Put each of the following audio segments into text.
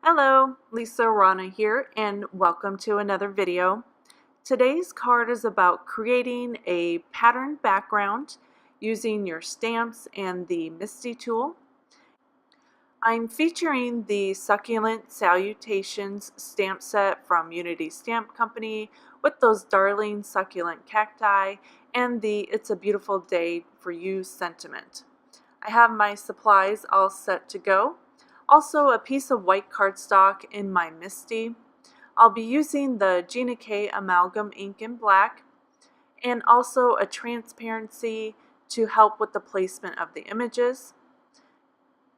Hello, Lisa Arana here, and welcome to another video. Today's card is about creating a patterned background using your stamps and the MISTI tool. I'm featuring the Succulent Salutations stamp set from Unity Stamp Company with those darling succulent cacti and the It's a Beautiful Day for You sentiment. I have my supplies all set to go. Also a piece of white cardstock in my MISTI. I'll be using the Gina K Amalgam ink in black and also a transparency to help with the placement of the images.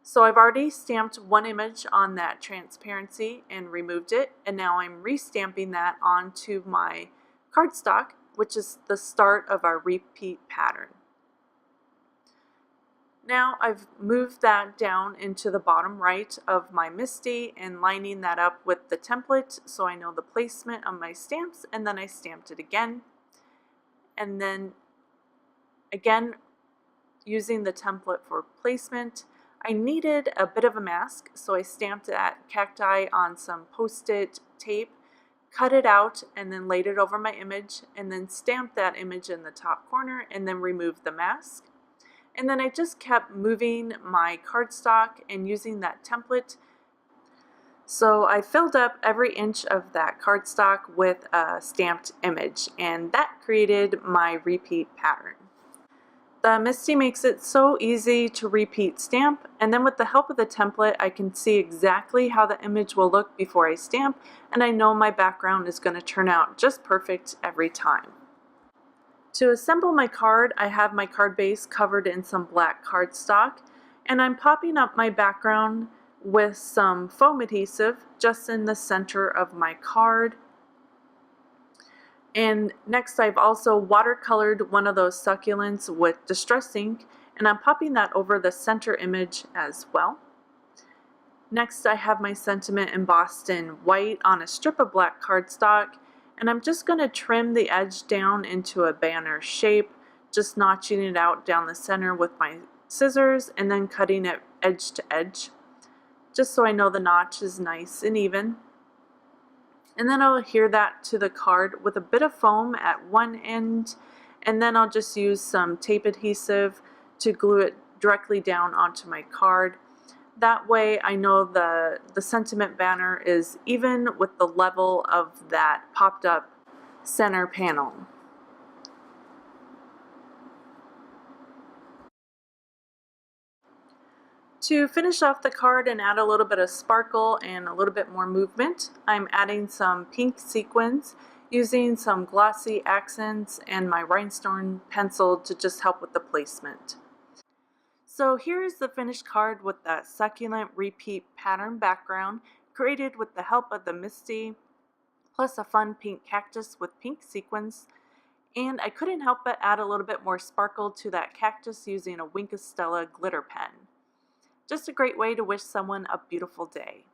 So I've already stamped one image on that transparency and removed it, and now I'm restamping that onto my cardstock, which is the start of our repeat pattern. Now I've moved that down into the bottom right of my MISTI and lining that up with the template so I know the placement of my stamps, and then I stamped it again. And then again, using the template for placement, I needed a bit of a mask, so I stamped that cacti on some post-it tape, cut it out, and then laid it over my image, and then stamped that image in the top corner, and then removed the mask. And then I just kept moving my cardstock and using that template. So I filled up every inch of that cardstock with a stamped image, and that created my repeat pattern. The MISTI makes it so easy to repeat stamp, and then with the help of the template I can see exactly how the image will look before I stamp, and I know my background is going to turn out just perfect every time. To assemble my card, I have my card base covered in some black cardstock, and I'm popping up my background with some foam adhesive just in the center of my card. And next I've also watercolored one of those succulents with distress ink, and I'm popping that over the center image as well. Next I have my sentiment embossed in white on a strip of black cardstock, and I'm just going to trim the edge down into a banner shape, just notching it out down the center with my scissors and then cutting it edge to edge, just so I know the notch is nice and even. And then I'll adhere that to the card with a bit of foam at one end, and then I'll just use some tape adhesive to glue it directly down onto my card. That way I know the sentiment banner is even with the level of that popped up center panel. To finish off the card and add a little bit of sparkle and a little bit more movement, I'm adding some pink sequins using some glossy accents and my rhinestone pencil to just help with the placement. So here's the finished card with that succulent repeat pattern background created with the help of the MISTI, plus a fun pink cactus with pink sequins. And I couldn't help but add a little bit more sparkle to that cactus using a Wink of Stella glitter pen. Just a great way to wish someone a beautiful day.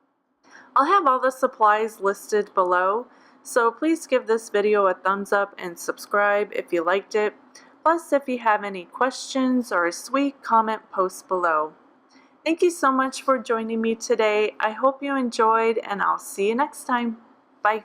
I'll have all the supplies listed below, so please give this video a thumbs up and subscribe if you liked it. Plus, if you have any questions or a sweet comment, post below. Thank you so much for joining me today. I hope you enjoyed, and I'll see you next time. Bye.